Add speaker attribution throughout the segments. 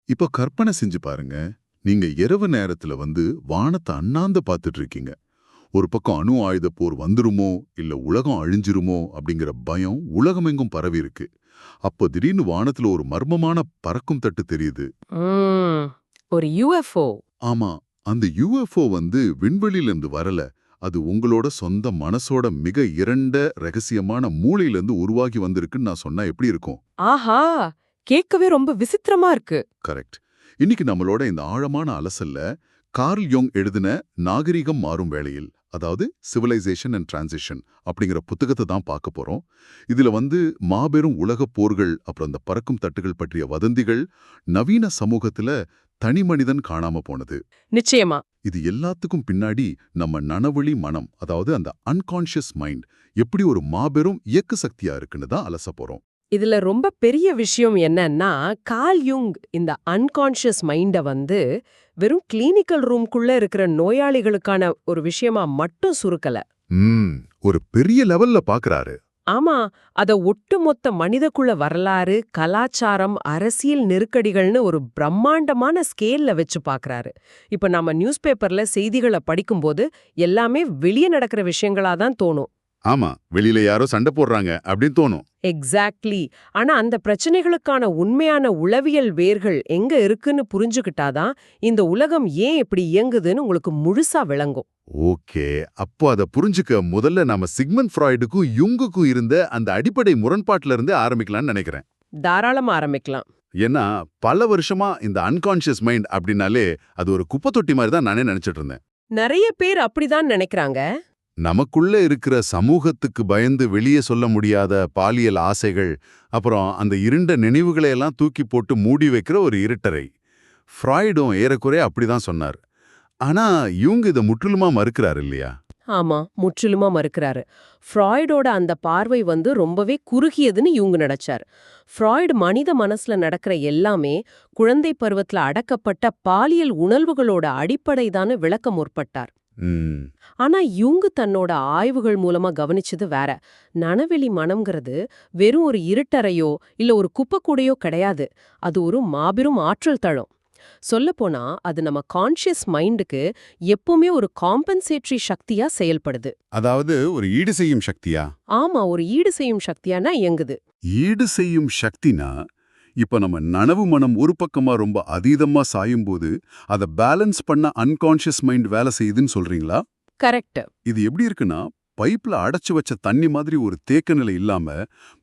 Speaker 1: இப்போ கற்பனை செஞ்சு பாருங்க. நீங்க இரவு நேரத்துல வானத்தை அண்ணாந்து பார்த்துட்டு இருக்கீங்க. ஒரு பக்கம் அணு ஆயுத போர் வந்துருமோ இல்ல உலகம் அழிஞ்சிருமோ அப்படிங்கிற பயம் உலகமெங்கும் பரவி இருக்கு. அப்போ திடீர்னு வானத்துல ஒரு மர்மமான பறக்கும் தட்டு தெரியுது.
Speaker 2: ம், ஒரு யுஎஃப்ஓ.
Speaker 1: ஆமா, அந்த யுஎஃப்ஓ விண்வெளியில இருந்து வரல. அது உங்களோட சொந்த மனசோட மிக இரண்ட ரகசியமான மூளையில இருந்து உருவாகி வந்திருக்குன்னு நான் சொன்னா எப்படி இருக்கும்?
Speaker 2: ஆஹா, கேட்கவே ரொம்ப விசித்திரமா இருக்கு.
Speaker 1: கரெக்ட். இன்னைக்கு நம்மளோட இந்த ஆழமான அலசல்ல கார்ல் யோங் எழுதின நாகரிகம் மாறும் வேளையில், அதாவது சிவிலைசேஷன் அண்ட் டிரான்சிஷன் அப்படிங்கிற புத்தகத்தை தான் பார்க்க போறோம். இதுல மாபெரும் உலகப் போர்கள், அப்புறம் அந்த பறக்கும் தட்டுகள் பற்றிய வதந்திகள், நவீன சமூகத்துல தனி மனிதன் காணாம போனது,
Speaker 2: நிச்சயமா.
Speaker 1: இது எல்லாத்துக்கும் பின்னாடி நம்ம நனவழி மனம், அதாவது அந்த அன்கான்ஷியஸ் மைண்ட் எப்படி ஒரு மாபெரும் இயக்கு சக்தியா இருக்குன்னு தான் அலச போறோம்.
Speaker 2: இதுல ரொம்ப பெரிய விஷயம் என்னன்னா, கார்ல் யுங் இந்த அன்கான்ஷியஸ் மைண்ட வெறும் கிளினிக்கல் ரூம்குள்ள இருக்கிற நோயாளிகளுக்கான ஒரு விஷயமா மட்டும் சுருக்கல.
Speaker 1: ஒரு பெரிய லெவல்ல பாக்குறாரு.
Speaker 2: ஆமா, அத ஒட்டுமொத்த மனிதக்குள்ள வரலாறு, கலாச்சாரம், அரசியல் நெருக்கடிகள்னு ஒரு பிரம்மாண்டமான ஸ்கேல்ல வச்சு பாக்குறாரு. இப்ப நம்ம நியூஸ் பேப்பர்ல செய்திகளை படிக்கும்போது எல்லாமே வெளியே நடக்கிற விஷயங்களா தான் தோணும்.
Speaker 1: ஆமா, வெளியில யாரோ சண்டை போடுறாங்க அப்படின்னு தோணும்.
Speaker 2: எக்ஸாக்ட்லி. ஆனா அந்த பிரச்சனைகளுக்கான உண்மையான உளவியல் வேர்கள் எங்க இருக்குன்னு புரிஞ்சுக்கிட்டாதான் இந்த உலகம் ஏன் இப்படி இயங்குதுன்னு உங்களுக்கு முழுசா விளங்கும்.
Speaker 1: ஓகே, அப்போ அதை புரிஞ்சுக்க முதல்ல நாம சிக்மண்ட் ஃப்ராய்டுக்கும் யுங்குக்கும் இருந்த அந்த அடிப்படை முரண்பாட்டுல இருந்து ஆரம்பிக்கலாம்னு நினைக்கிறேன்.
Speaker 2: தாராளமா ஆரம்பிக்கலாம்.
Speaker 1: ஏன்னா பல வருஷமா இந்த அன்கான்ஷியஸ் மைண்ட் அப்படின்னாலே அது ஒரு குப்பை தொட்டி மாதிரி தான் நானே நினைச்சிட்டு இருந்தேன்.
Speaker 2: நிறைய பேர் அப்படிதான் நினைக்கிறாங்க.
Speaker 1: நமக்குள்ள இருக்கிற சமூகத்துக்கு பயந்து வெளியே சொல்ல முடியாத பாலியல் ஆசைகள், அப்புறம் அந்த இருண்ட நினைவுகளை எல்லாம் தூக்கி போட்டு மூடி வைக்கிற ஒரு இருட்டறை. ஃப்ராய்டும் ஏறக்குறைய அப்படிதான் சொன்னார். ஆனா இவங்க இதை முற்றிலுமா மறுக்கிறாரு இல்லையா?
Speaker 2: ஆமா, முற்றிலுமா மறுக்கிறாரு. ஃப்ராய்டோட அந்த பார்வை ரொம்பவே குறுகியதுன்னு இவங்க நினைச்சார். ஃப்ராய்டு மனித மனசுல நடக்கிற எல்லாமே குழந்தை பருவத்துல அடக்கப்பட்ட பாலியல் உணர்வுகளோட அடிப்படைதான்னு விளக்க முற்பட்டார். ஆனா யுங்கு தன்னோட ஆய்வுகள் மூலமா கவனிச்சது வேற. நனவெளி மனம்ங்கிறது வெறும் ஒரு இருட்டறையோ இல்ல ஒரு குப்பைக்கூடையோ கிடையாது. அது ஒரு மாபெரும் ஆற்றல் தளம். சொல்லப்போனா அது நம்ம கான்ஷியஸ் மைண்டுக்கு எப்பவுமே ஒரு காம்பன்சேட்டரி சக்தியா செயல்படுது.
Speaker 1: அதாவது ஒரு ஈடு செய்யும் சக்தியா?
Speaker 2: ஆமா, ஒரு ஈடு செய்யும் சக்தியானா இயங்குது.
Speaker 1: ஈடு செய்யும் சக்தினா, இப்ப நம்ம நனவு மனம் ஒரு பக்கமா ரொம்ப அதீதமா சாயும்போது அதை பேலன்ஸ் பண்ண அன்கான்ஷியஸ் மைண்ட் வேலை செய்யுதுன்னு சொல்றீங்களா?
Speaker 2: கரெக்ட்.
Speaker 1: இது எப்படி இருக்குன்னா, பைப்ல அடைச்சு வச்ச தண்ணி மாதிரி ஒரு தேக்க நிலை இல்லாம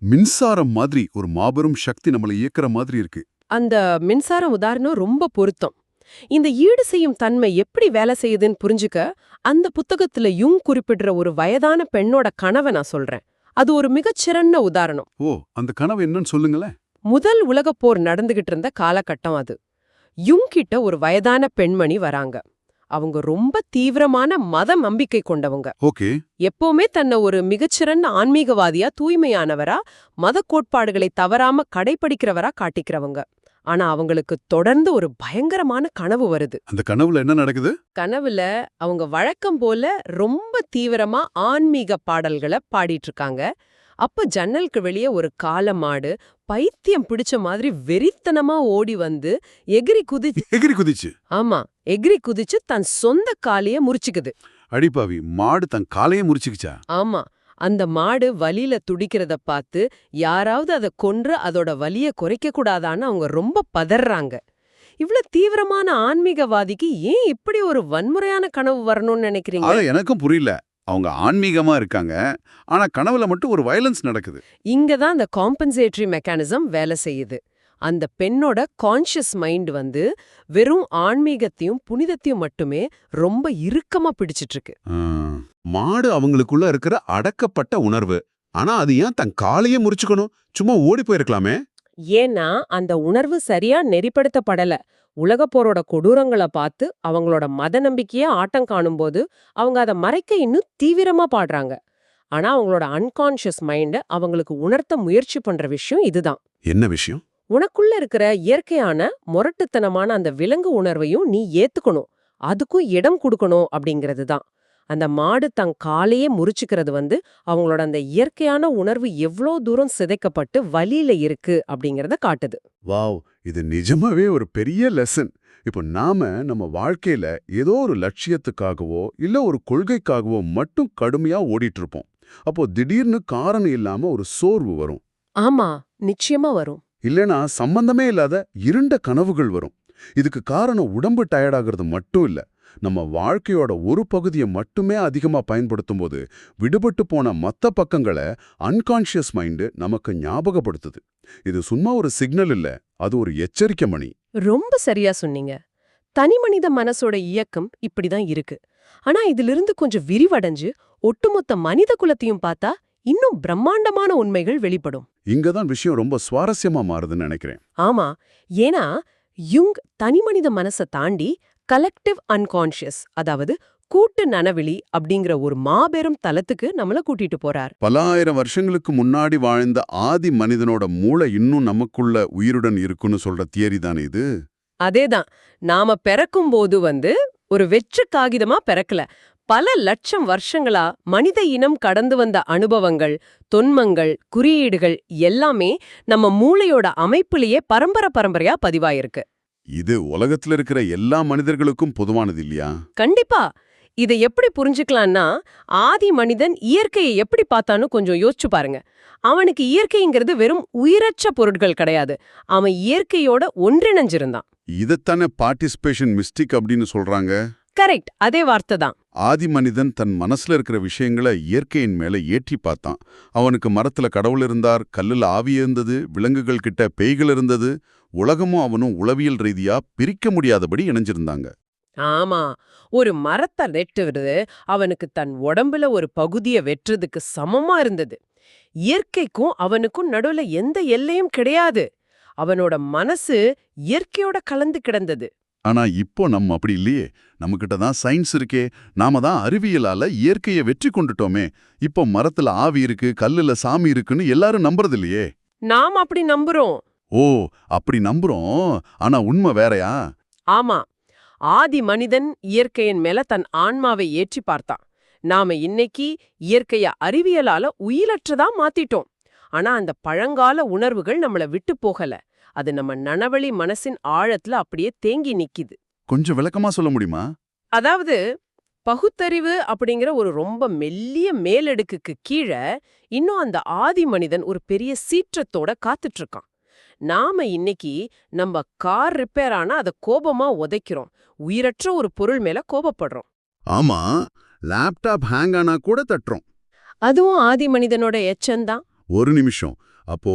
Speaker 1: மின்சாரம் மாதிரி ஒரு மாபெரும் சக்தி நம்மளை இயக்குற மாதிரி இருக்கு.
Speaker 2: அந்த மின்சார உதாரணம் ரொம்ப பொருத்தம். இந்த ஈடு செய்யும் தன்மை எப்படி வேலை செய்யுதுன்னு புரிஞ்சுக்க அந்த புத்தகத்துல யுங் குறிப்பிடுற ஒரு வயதான பெண்ணோட கனவை நான் சொல்றேன். அது ஒரு மிகச்சிறந்த உதாரணம்.
Speaker 1: ஓ, அந்த கனவு என்னன்னு சொல்லுங்களேன்.
Speaker 2: முதல் உலகப் போர் நடந்துகிட்டு இருந்த காலகட்டம் அது. யுங் கிட்ட ஒரு வயதான பெண்மணி வராங்க. அவங்க ரொம்ப தீவிரமான மத நம்பிக்கை கொண்டவங்க.
Speaker 1: ஓகே.
Speaker 2: எப்பவுமே தன்னை ஒரு மிகச்சிறந்த ஆன்மீகவாதியா, தூய்மையானவரா, மத கோட்பாடுகளை தவறாம கடைபிடிக்கிறவரா காட்டிக்கிறவங்க. ஆனா அவங்களுக்கு தொடர்ந்து ஒரு பயங்கரமான கனவு வருது.
Speaker 1: அந்த கனவுல என்ன நடக்குது?
Speaker 2: கனவுல அவங்க வழக்கம் போல ரொம்ப தீவிரமா ஆன்மீக பாடல்களை பாடிட்டு இருக்காங்க. அப்ப ஜன்னலுக்கு வெளியே ஒரு காளமாடு பைத்தியம் பிடிச்ச மாதிரி வெறித்தனமா ஓடி எகிரி குதிச்சு. ஆமா, எகிரி குதிச்சு தன் சொந்த காலைய முறிச்சுக்குது.
Speaker 1: அடிப்பாவி, மாடு தன் காலையே முறிச்சுக்கிச்சா?
Speaker 2: ஆமா, அந்த மாடு வலியில துடிக்கிறத பார்த்து யாராவது அதை கொன்று அதோட வலிய குறைக்க கூடாதான்னு அவங்க ரொம்ப பதறாங்க. இவ்வளவு தீவிரமான ஆன்மீகவாதிக்கு ஏன் இப்படி ஒரு வன்முறையான கனவு வரணும்னு நினைக்கிறீங்க?
Speaker 1: அது எனக்கும் புரியல. அவங்க ஆன்மீகமா இருக்காங்க, ஆனா கனவுல மட்டும் ஒரு வயலன்ஸ் நடக்குது.
Speaker 2: இங்கதான் அந்த காம்பன்சேட்டரி மெக்கானிசம் வேலை செய்யுது. அந்த பெண்ணோட கான்ஷியஸ் மைண்ட் வெறும் ஆன்மீகத்தையும் புனிதத்தையும் மட்டுமே ரொம்ப இறுக்கமா பிடிச்சிட்டு இருக்கு.
Speaker 1: மாடு அவங்களுக்குள்ள இருக்கிற அடக்கப்பட்ட உணர்வு. ஆனா அது ஏன் தன் காலையே முறிச்சுக்கணும்? சும்மா ஓடி போயிருக்கலாமே.
Speaker 2: ஏன்னா அந்த உணர்வு சரியா நெறிப்படுத்தப்படல. உலகப் போரோட கொடூரங்களை பார்த்து அவங்களோட மத நம்பிக்கையே ஆட்டம் காணும்போது அவங்க அதை மறைக்க இன்னும் தீவிரமா பாடுறாங்க. ஆனா அவங்களோட அன்கான்ஷியஸ் மைண்ட் அவங்களுக்கு உணர்த்த முயற்சி பண்ற விஷயம் இதுதான்.
Speaker 1: என்ன விஷயம்?
Speaker 2: உனக்குள்ள இருக்கிற இயற்கையான முரட்டுத்தனமான அந்த விலங்கு உணர்வையும் நீ ஏத்துக்கணும், அதுக்கும் இடம் கொடுக்கணும் அப்படிங்கிறது தான். அந்த மாடு தன் காலையே முறிச்சுக்கிறது அவங்களோட அந்த இயற்கையான உணர்வு எவ்வளோ தூரம் சிதைக்கப்பட்டு வலியில இருக்கு அப்படிங்கறத காட்டுது.
Speaker 1: வாவ்,
Speaker 3: இது நிஜமாவே ஒரு பெரிய லெசன். இப்போ நாம நம்ம வாழ்க்கையில ஏதோ ஒரு லட்சியத்துக்காகவோ இல்ல ஒரு கொள்கைக்காகவோ மட்டும் கடுமையா ஓடிட்டு இருப்போம். அப்போ திடீர்னு காரணம் இல்லாம ஒரு சோர்வு வரும்.
Speaker 2: ஆமா, நிச்சயமா வரும்.
Speaker 3: இல்லனா சம்பந்தமே இல்லாத இருண்ட கனவுகள் வரும். இதுக்கு காரணம் உடம்பு டயர்டாகிறது மட்டும் இல்ல. நம்ம வாழ்க்கையோட ஒரு பகுதியை மட்டுமே அதிகமா பயன்படுத்தும் போது விடுபட்டு போன மத்த பக்கங்களை அன்கான்ஷியஸ் மைண்டு நமக்கு ஞாபகப்படுத்துது. இது சும்மா ஒரு சிக்னல் இல்ல, அது ஒரு எச்சரிக்கை மணி.
Speaker 2: ரொம்ப சரியா சொன்னீங்க. தனிமனித மனசோட இயக்கம் இப்படிதான் இருக்கு. ஆனா இதிலிருந்து கொஞ்சம் விரிவடைஞ்சு ஒட்டுமொத்த மனித குலத்தையும் பார்த்தா இன்னும் பிரம்மாண்டமான உண்மைகள் வெளிப்படும்.
Speaker 3: இங்கதான் விஷயம் ரொம்ப சுவாரஸ்யமா மாறுதுன்னு நினைக்கிறேன்.
Speaker 2: ஆமா, ஏன்னா யுங் தனிமனித மனசை தாண்டி கலெக்டிவ் அன்கான்ஷியஸ், அதாவது கூட்டு நனவிழி அப்படிங்கிற ஒரு மாபெரும் தலத்துக்கு நம்மள கூட்டிட்டு போறார்.
Speaker 3: பல ஆயிரம் வருஷங்களுக்கு முன்னாடி வாழ்ந்த ஆதி மனிதனோட மூளை இன்னும் நமக்குள்ள உயிருடன் இருக்குன்னு சொல்ற தியரி தானே இது?
Speaker 2: அதேதான். நாம பிறக்கும் போது ஒரு வெற்று காகிதமா பிறக்கல. பல லட்சம் வருஷங்களா மனித இனம் கடந்து வந்த அனுபவங்கள், தொன்மங்கள், குறியீடுகள் எல்லாமே நம்ம மூளையோட அமைப்பிலேயே பரம்பரையா பதிவாயிருக்கு.
Speaker 3: இது உலகத்துல இருக்கிற எல்லா மனிதர்களுக்கும் பொதுவானது இல்லையா?
Speaker 2: கண்டிப்பா. இதை எப்படி புரிஞ்சுக்கலாம்னா, ஆதி மனிதன் இயற்கையை எப்படி பார்த்தான்னு கொஞ்சம் யோசிச்சு பாருங்க. அவனுக்கு இயற்கைங்கிறது வெறும் உயிரற்ற பொருட்கள் கிடையாது. அவன் இயற்கையோட ஒன்றிணைஞ்சிருந்தான்.
Speaker 3: இதத்தானே பார்ட்டிசிபேஷன் மிஸ்டிக் அப்படின்னு சொல்றாங்க.
Speaker 2: கரெக்ட், அதே வார்த்தை தான்.
Speaker 3: ஆதி மனிதன் தன் மனசுல இருக்கிற விஷயங்களை இயற்கையின் மேல ஏற்றி பார்த்தான். அவனுக்கு மரத்துல கடவுள் இருந்தார், கல்லுல ஆவி இருந்தது, விலங்குகள் கிட்ட பேய்கள் இருந்தது. உலகமும் அவனும் உளவியல் ரீதியா பிரிக்க முடியாதபடி இணைஞ்சிருந்தாங்க.
Speaker 2: ஆமா, ஒரு மரத்தை வெட்டுவது அவனுக்கு தன் உடம்புல ஒரு பகுதியை வெட்டுறதுக்கு சமமா இருந்தது. இயற்கைக்கும் அவனுக்கும் நடுவுல எந்த எல்லையும் கிடையாது. அவனோட மனசு இயற்கையோட கலந்து கிடந்தது.
Speaker 3: ஆனா இப்போ நம்ம அப்படி இல்லையே. நம்மகிட்ட தான் சயின்ஸ் இருக்கே. நாம தான் அறிவியலால இயற்கையை வெற்றி கொண்டுட்டோமே. இப்போ மரத்துல ஆவி இருக்கு, கல்லுல சாமி இருக்குன்னு எல்லாரும் நம்புறது இல்லையே.
Speaker 2: நாம் அப்படி நம்புறோம்.
Speaker 3: ஓ, அப்படி நம்புறோம். ஆனா உண்மை வேறயா?
Speaker 2: ஆமா, ஆதி மனிதன் இயற்கையின் மேல தன் ஆன்மாவை ஏற்றி பார்த்தான். நாம இன்னைக்கு இயற்கைய அறிவியலால உயிரற்றதா மாத்திட்டோம். ஆனா அந்த பழங்கால உணர்வுகள் நம்மள விட்டு போகல. அது நம்ம நனவழி மனசின் ஆழத்துல அப்படியே தேங்கி நிக்குது.
Speaker 3: கொஞ்சம் விளக்கமா சொல்ல முடியுமா?
Speaker 2: அதாவது பகுத்தறிவு அப்படிங்கிற ஒரு ரொம்ப மெல்லிய மேலடுக்குக்கு கீழே இன்னும் அந்த ஆதி மனிதன் ஒரு பெரிய சீற்றத்தோட காத்துட்டு இருக்கான். நாம இன்னைக்கு நம்ம கார் ரிப்பேர் ஆனா அதை கோபமா உதைக்கிறோம். உயிரற்ற ஒரு பொருள் மேல கோபப்படுறோம்.
Speaker 3: ஆமா, லேப்டாப் ஹேங் ஆனா கூட தட்டுறோம்.
Speaker 2: அதுவும் ஆதி மனிதனோட எச்சம்தான்.
Speaker 3: ஒரு நிமிஷம். அப்போ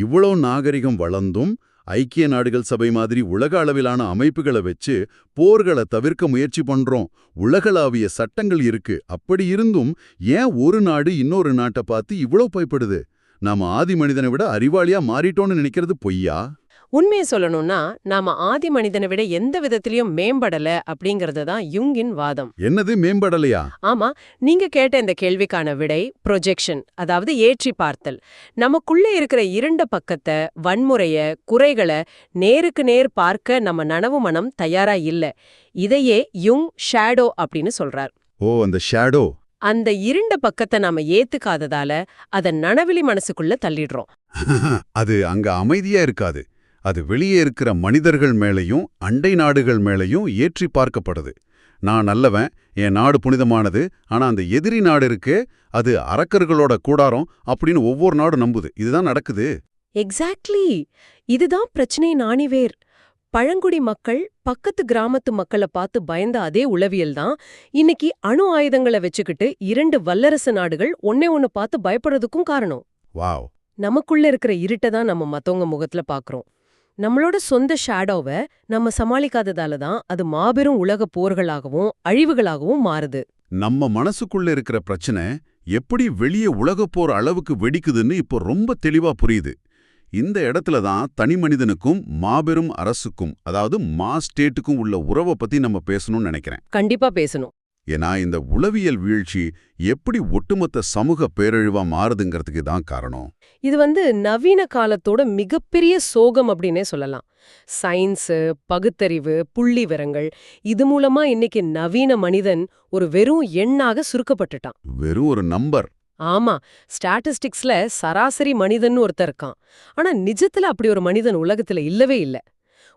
Speaker 3: இவ்வளோ நாகரிகம் வளர்ந்தும் ஐக்கிய நாடுகள் சபை மாதிரி உலக அளவிலான அமைப்புகளை வச்சு போர்களை தவிர்க்க முயற்சி பண்றோம். உலகளாவிய சட்டங்கள் இருக்கு. அப்படி இருந்தும் ஏன் ஒரு நாடு இன்னொரு நாட்டை பார்த்து இவ்வளோ பயப்படுது? நாம ஆதி மனிதனை விட அறிவாளியா மாறிட்டோம்னு நினைக்கிறது பொய்யா?
Speaker 2: உண்மையை சொல்லணும்னா நாம ஆதி மனிதனை விட எந்த விதத்திலயும் மேம்படல அப்படிங்கறது தான் யுங்கின் வாதம்.
Speaker 3: என்னது மேம்படலையா?
Speaker 2: ஆமா, நீங்க கேட்ட இந்த கேள்விக்கான விடை ப்ரொஜெக்ஷன், அதாவது ஏற்றி பார்த்தல். நமக்குள்ள இருக்கிற இருண்ட பக்கத்தை, வன்முறைய, குறைகளை நேருக்கு நேர் பார்க்க நம்ம நனவு மனம் தயாரா இல்ல. இதையே யுங் ஷேடோ அப்படின்னு சொல்றார்.
Speaker 3: ஓ, அந்த ஷேடோ.
Speaker 2: அந்த இருண்ட பக்கத்தை நாம ஏத்துக்காததால அத நனவிலி மனசுக்குள்ள தள்ளிடுறோம்.
Speaker 3: அது அங்க அமைதியா இருக்காது. அது வெளியே இருக்கிற மனிதர்கள் மேலையும் அண்டை நாடுகள் மேலையும் ஏற்றி பார்க்கப்படுது. நான் நல்லவன், என் நாடு புனிதமானது, ஆனா அந்த எதிரி நாடு இருக்கே அது அரக்கர்களோட கூடாரம் அப்படின்னு ஒவ்வொரு நாடும் நம்புது. இதுதான் நடக்குது.
Speaker 2: எக்ஸாக்ட்லி, இதுதான் பிரச்சனையின் ஆணிவேர். பழங்குடி மக்கள் பக்கத்து கிராமத்து மக்களை பார்த்து பயந்த அதே உளவியல் தான் இன்னைக்கு அணு ஆயுதங்களை வச்சுக்கிட்டு இரண்டு வல்லரசு நாடுகள் ஒண்ணு பார்த்து பயப்படுறதுக்கும் காரணம்.
Speaker 3: வாவ்.
Speaker 2: நமக்குள்ள இருக்கிற இருட்டை தான் நம்ம மத்தவங்க முகத்துல பாக்குறோம். நம்மளோட சொந்த ஷேடோவை நம்ம சமாளிக்காததால தான் அது மாபெரும் உலக போர்களாகவும் அழிவுகளாகவும் மாறுது.
Speaker 3: நம்ம மனசுக்குள்ள இருக்கிற பிரச்சனை எப்படி வெளியே உலகப் போர் அளவுக்கு வெடிக்குதுன்னு இப்போ ரொம்ப தெளிவா புரியுது. இந்த இடத்துல தான் தனி மனிதனுக்கும் மாபெரும் அரசுக்கும், அதாவது மாஸ் ஸ்டேட்டுக்கும் உள்ள உறவை பத்தி நம்ம பேசணும்னு நினைக்கிறேன்.
Speaker 2: கண்டிப்பா பேசணும்.
Speaker 3: ஏன்னா இந்த உளவியல் வீழ்ச்சி எப்படி ஒட்டுமொத்த சமூக பேரழிவா மாறுதுங்கிறதுக்கு தான் காரணம்.
Speaker 2: இது நவீன காலத்தோட மிகப்பெரிய சோகம் அப்படின்னே சொல்லலாம். சயின்ஸு, பகுத்தறிவு, புள்ளி விவரங்கள் இது மூலமா இன்னைக்கு நவீன மனிதன் ஒரு வெறும் எண்ணாக சுருக்கப்பட்டுட்டான்.
Speaker 3: வெறும் ஒரு நம்பர்.
Speaker 2: ஆமா, ஸ்டாட்டிஸ்டிக்ஸ்ல சராசரி மனிதன் ஒருத்தர் இருக்கான். ஆனா நிஜத்துல அப்படி ஒரு மனிதன் உலகத்துல இல்லவே இல்ல.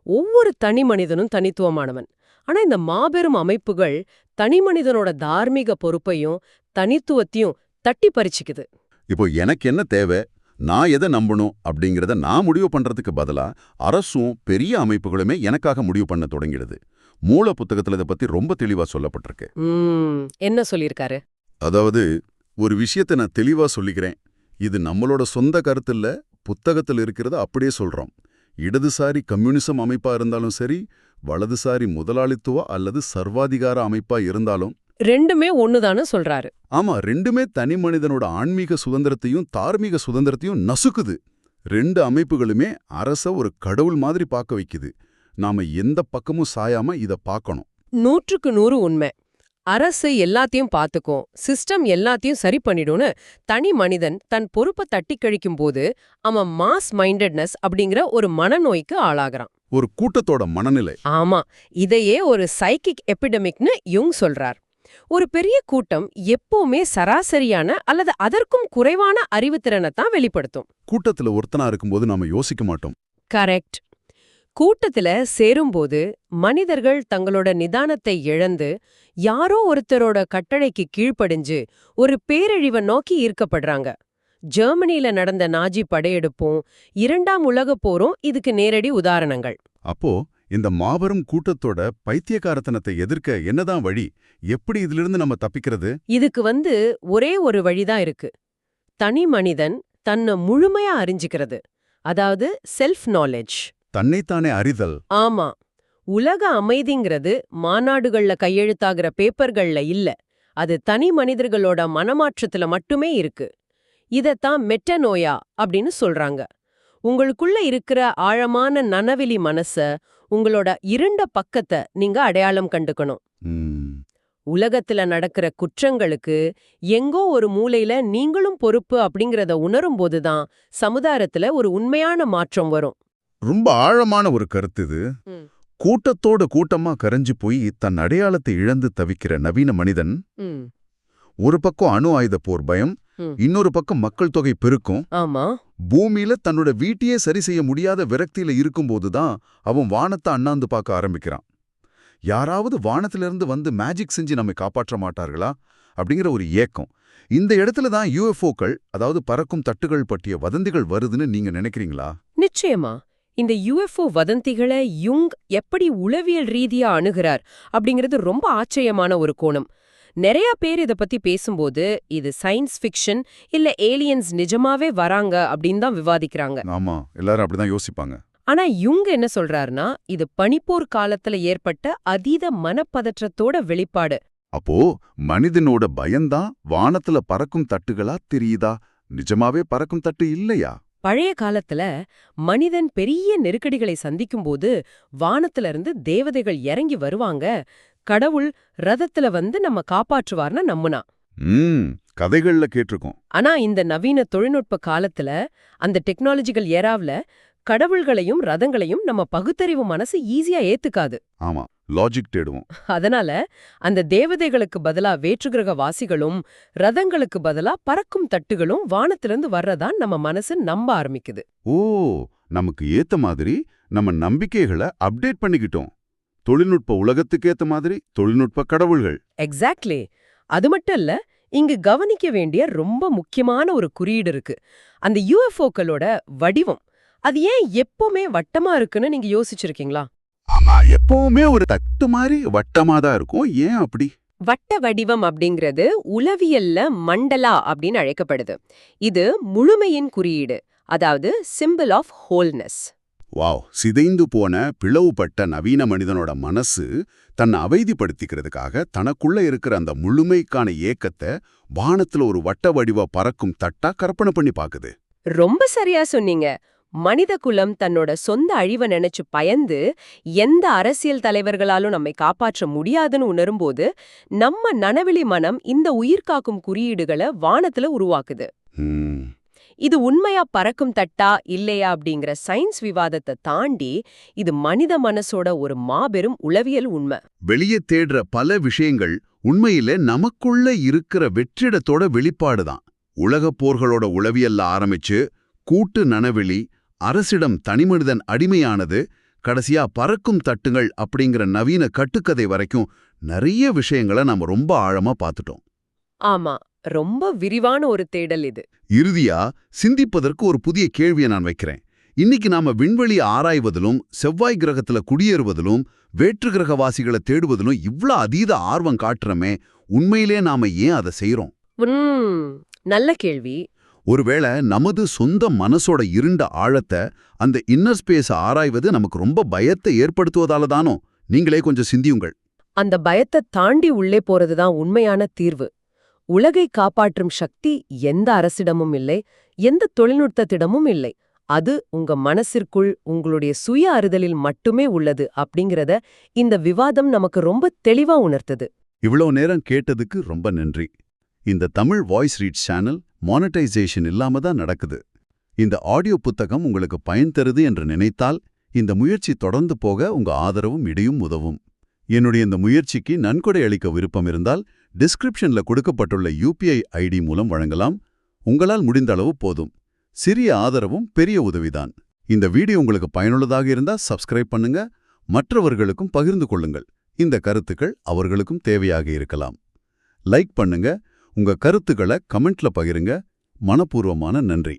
Speaker 2: ஒவ்வொரு தனி மனிதனும் தனித்துவமானவன். ஆனா இந்த மாபெரும் அமைப்புகள் தனி மனிதனோட தார்மீக பொறுப்பையும் தனித்துவத்தையும் தட்டி பறிச்சுக்குது.
Speaker 3: இப்போ எனக்கு என்ன தேவை, நான் எதை நம்பணும் அப்படிங்கிறத நான் முடிவு பண்றதுக்கு பதிலா அரசும் பெரிய அமைப்புகளுமே எனக்காக முடிவு பண்ண தொடங்கிடுது. மூல புத்தகத்துல இதை பத்தி ரொம்ப தெளிவா சொல்லப்பட்டிருக்கு.
Speaker 2: என்ன சொல்லியிருக்காரு?
Speaker 3: அதாவது, ஒரு விஷயத்தை நான் தெளிவா சொல்லிக்கிறேன். இது நம்மளோட சொந்த கருத்து இல்ல, புத்தகத்தில் இருக்கிறத அப்படியே சொல்றோம். இடதுசாரி கம்யூனிசம் அமைப்பா இருந்தாலும் சரி, வலதுசாரி முதலாளித்துவ அல்லது சர்வாதிகார அமைப்பா இருந்தாலும்
Speaker 2: ரெண்டுமே ஒண்ணுதான்னு சொல்றாரு.
Speaker 3: ஆமா, ரெண்டுமே தனி மனிதனோட ஆன்மீக சுதந்திரத்தையும் தார்மீக சுதந்திரத்தையும் நசுக்குது. ரெண்டு அமைப்புகளுமே அரச ஒரு கடவுள் மாதிரி பார்க்க வைக்குது. நாம எந்த பக்கமும் சாயாம இத பார்க்கணும்.
Speaker 2: 100க்கு 100 உண்மை. அரசு எல்லாத்தையும் பார்த்துக்கும், சிஸ்டம் எல்லாத்தையும் சரி பண்ணிடும்னு தனி மனிதன் தன் பொறுப்பை தட்டி கழிக்கும் போது அவன் மாஸ் மைண்டட்னஸ் அப்படிங்கிற ஒரு மனநோய்க்கு ஆளாகிறான்.
Speaker 3: ஒரு கூட்டத்தோட மனநிலை.
Speaker 2: ஆமா, இதையே ஒரு சைக்கிக் எபிடமிக்னு யுங் சொல்றார். ஒரு பெரிய கூட்டம் எப்பவுமே சராசரியான அல்லது அதற்கும் குறைவான அறிவுத்திறனைத்தான் வெளிப்படுத்தும்.
Speaker 3: கூட்டத்துல ஒருத்தனா இருக்கும்போது நாம யோசிக்க மாட்டோம்.
Speaker 2: கரெக்ட். கூட்டத்துல சேரும்போது மனிதர்கள் தங்களோட நிதானத்தை இழந்து யாரோ ஒருத்தரோட கட்டளைக்கு கீழ்ப்படிஞ்சு ஒரு பேரழிவை நோக்கி ஈர்க்கப்படுறாங்க. ஜெர்மனியில நடந்த நாஜி படையெடுப்பும் 2ஆம் உலகப் போரும் இதுக்கு நேரடி உதாரணங்கள்.
Speaker 3: அப்போ இந்த மாபெரும் கூட்டத்தோட பைத்தியக்காரத்தனத்தை எதிர்க்க என்னதான் வழி? எப்படி இதிலிருந்து நம்ம தப்பிக்கிறது?
Speaker 2: இதுக்கு ஒரே ஒரு வழிதான் இருக்கு. தனி மனிதன் தன்னை முழுமையா அறிஞ்சிக்கிறது. அதாவது செல்ஃப் நாலேஜ்.
Speaker 3: தன்னைத்தானே அறிதல்.
Speaker 2: ஆமா. உலக அமைதிங்கிறது மாநாடுகள்ல கையெழுத்தாகிற பேப்பர்கள்ல இல்ல. அது தனி மனிதர்களோட மனமாற்றத்துல மட்டுமே இருக்கு. இதத்தான் மெட்டனோயா அப்படின்னு சொல்றாங்க. உங்களுக்குள்ள இருக்கிற ஆழமான நனவிலி மனச, உங்களோட இருண்ட பக்கத்தை நீங்க அடையாளம் கண்டுக்கணும். உலகத்துல நடக்கிற குற்றங்களுக்கு எங்கோ ஒரு மூலையில நீங்களும் பொறுப்பு அப்படிங்கறத உணரும் போதுதான் சமுதாயத்துல ஒரு உண்மையான மாற்றம் வரும்.
Speaker 3: ரொம்ப ஆழமான ஒரு கருத்து இது. கூட்டத்தோட கூட்டமா கரைஞ்சு போய் தன் அடையாளத்தை இழந்து தவிக்கிற நவீன மனிதன், ஒரு பக்கம் அணு ஆயுத போர் பயம், இன்னொரு பக்கம் மக்கள் தொகை பெருக்கும்.
Speaker 2: ஆமா.
Speaker 3: பூமியில தன்னோட வீட்டையே சரி செய்ய முடியாத விரக்தியில இருக்கும்போதுதான் அவன் வானத்தை அண்ணாந்து பார்க்க ஆரம்பிக்கிறான். யாராவது வானத்திலிருந்து வந்து மேஜிக் செஞ்சு நம்மை காப்பாற்ற மாட்டார்களா அப்படிங்கிற ஒரு ஏக்கம். இந்த இடத்துல தான் யூஎஃப்ஓக்கள், அதாவது பறக்கும் தட்டுகள் பற்றிய வதந்திகள் வருதுன்னு நீங்க நினைக்கிறீங்களா?
Speaker 2: நிச்சயமா. இந்த யுஎஃப்ஓ வதந்திகளை யுங் எப்படி உளவியல் ரீதியா அணுகிறார் அப்படிங்கிறது ரொம்ப ஆச்சரியமான ஒரு கோணம். நிறைய பேர் இத பத்தி பேசும்போது இது சயின்ஸ் ஃபிக்ஷன் இல்ல ஏலியன்ஸ் நிஜமாவே வராங்க அப்படின்னு தான் விவாதிக்கிறாங்க.
Speaker 3: ஆமா, எல்லாரும் அப்படிதான் யோசிப்பாங்க.
Speaker 2: ஆனா யுங் என்ன சொல்றாருன்னா, இது பனிப்போர் காலத்துல ஏற்பட்ட அதீத மனப்பதற்றத்தோட வெளிப்பாடு.
Speaker 3: அப்போ மனிதனோட பயம்தான் வானத்துல பறக்கும் தட்டுகளா தெரியுதா? நிஜமாவே பறக்கும் தட்டு இல்லையா?
Speaker 2: பழைய காலத்துல மனிதன் பெரிய நெருக்கடிகளை சந்திக்கும்போது வானத்துல இருந்து தேவதைகள் இறங்கி வருவாங்க, கடவுள் ரதத்துல வந்து நம்ம காப்பாற்றுவார்னு நம்புனா.
Speaker 3: கதைகள்ல கேட்டிருக்கோம்.
Speaker 2: ஆனா இந்த நவீன தொழில்நுட்ப காலத்துல, அந்த டெக்னாலஜிக்கல் ஏராவ்ல கடவுள்களையும் ரதங்களையும் நம்ம பகுத்தறிவு மனசு ஈஸியா ஏத்துக்காது.
Speaker 3: ஆமா, லாஜிக் தேடுவோம்.
Speaker 2: அதனால அந்த தேவதைகளுக்கு பதிலா வேற்றுகிரக வாசிகளும் ரதங்களுக்கு பதிலா பறக்கும் தட்டுகளும் வானத்திலிருந்து வர்றதான் நம்ம மனசு நம்ப ஆரம்பிக்குது.
Speaker 3: ஓ, நமக்கு ஏத்த மாதிரி நம்ம நம்பிக்கைகளை அப்டேட் பண்ணிக்கிட்டோம். தொழில்நுட்ப உலகத்துக்கு ஏத்த மாதிரி தொழில்நுட்ப கடவுள்கள்.
Speaker 2: எக்ஸாக்ட்லி. அது மட்டும் இல்ல, இங்கு கவனிக்க வேண்டிய ரொம்ப முக்கியமான ஒரு குறியீடு இருக்கு. அந்த யூஎஃப்ஓக்களோட வடிவம், அது ஏன் எப்பவுமே வட்டமா இருக்குன்னு நீங்க யோசிச்சிருக்கீங்களா?
Speaker 3: ஆமா, எப்பவுமே ஒரு தட்டு மாதிரி வட்டமா தான் இருக்கும். ஏன் அப்படி?
Speaker 2: வட்ட வடிவம் அப்படிங்கிறது உளவியல்ல மண்டலா அப்படின்னு அழைக்கப்படுது. இது முழுமையின் குறியீடு, அதாவது சிம்பிள் ஆஃப் ஹோல்னஸ்.
Speaker 3: வாவ், சிதைந்து போன பிளவுபட்ட நவீன மனிதனோட மனசு தன்னை அமைதிப்படுத்திக்கிறதுக்காக தனக்குள்ள இருக்கிற அந்த முழுமைக்கான ஏக்கத்தை வானத்துல ஒரு வட்ட வடிவ பறக்கும் தட்டா கற்பனை பண்ணி பாக்குது.
Speaker 2: ரொம்ப சரியா சொன்னீங்க. மனித குலம் தன்னோட சொந்த அழிவை நினைச்சு பயந்து எந்த அரசியல் தலைவர்களாலும் நம்மை காப்பாற்ற முடியாதுன்னு உணரும்போது நம்ம நனவிலி மனம் இந்த உயிர்காக்கும் குறியீடுகளை வானத்துல உருவாக்குது. இது உண்மையா பறக்கும் தட்டா இல்லையா அப்படிங்கிற சயின்ஸ் விவாதத்தை தாண்டி இது மனித மனசோட ஒரு மாபெரும் உளவியல் உண்மை.
Speaker 3: வெளியே தேடுற பல விஷயங்கள் உண்மையில நமக்குள்ள இருக்கிற வெற்றிடத்தோட வெளிப்பாடுதான். உலகப் போர்களோட உளவியல்ல ஆரம்பிச்சு கூட்டு நனவெளி, அரசிடம் தனிமனிதன் அடிமையானது, கடைசியா பறக்கும் தட்டுங்கள் அப்படிங்கிற நவீன கட்டுக்கதை வரைக்கும் நிறைய விஷயங்களை நாம ரொம்ப ஆழமா பார்த்துட்டோம்.
Speaker 2: ஆமா, ரொம்ப விரிவான ஒரு தேடல் இது.
Speaker 3: இறுதியா சிந்திப்பதற்கு ஒரு புதிய கேள்வியை நான் வைக்கிறேன். இன்னைக்கு நாம விண்வெளியை ஆராய்வதிலும் செவ்வாய் கிரகத்துல குடியேறுவதிலும் வேற்று கிரகவாசிகளை தேடுவதிலும் இவ்ளோ அதீத ஆர்வம் காட்டுறமே, உண்மையிலே நாம ஏன் அதை செய்றோம்?
Speaker 2: நல்ல கேள்வி.
Speaker 3: ஒருவேளை நமது சொந்த மனசோட இருண்ட ஆழத்தை, அந்த இன்னர் ஸ்பேஸ ஆராய்வது நமக்கு ரொம்ப பயத்தை ஏற்படுத்துவதால தானோ? நீங்களே கொஞ்சம் சிந்தியுங்கள்.
Speaker 2: அந்த பயத்தை தாண்டி உள்ளே போறதுதான் உண்மையான தீர்வு. உலகை காப்பாற்றும் சக்தி எந்த அரசிடமும் இல்லை, எந்த தொழில்நுட்பத்திடமும் இல்லை. அது உங்க மனசிற்குள் உங்களுடைய சுய அறிதலில் மட்டுமே உள்ளது அப்படிங்கறத இந்த விவாதம் நமக்கு ரொம்ப தெளிவா உணர்த்துது.
Speaker 3: இவ்வளோ நேரம் கேட்டதுக்கு ரொம்ப நன்றி. இந்த Tamil voice read channel monetisation இல்லாம தான் நடக்குது. இந்த ஆடியோ புத்தகம் உங்களுக்கு பயன் தருது என்று நினைத்தால் இந்த முயற்சி தொடர்ந்து போக உங்க ஆதரவும் இடையும் உதவும். என்னுடைய இந்த முயற்சிக்கு நன்கொடை அளிக்க விருப்பம் இருந்தால் டிஸ்கிரிப்ஷன்ல கொடுக்கப்பட்டுள்ள UPI ID மூலம் வழங்கலாம். உங்களால் முடிந்த அளவு போதும். சிறிய ஆதரவும் பெரிய உதவிதான். இந்த வீடியோ உங்களுக்கு பயனுள்ளதாக இருந்தா சப்ஸ்கிரைப் பண்ணுங்க, மற்றவர்களுக்கும் பகிர்ந்து கொள்ளுங்கள். இந்த கருத்துக்கள் அவர்களுக்கும் தேவையாக இருக்கலாம். லைக் பண்ணுங்க, உங்க கருத்துக்களை கமெண்ட்ல பகிருங்க. மனப்பூர்வமான நன்றி.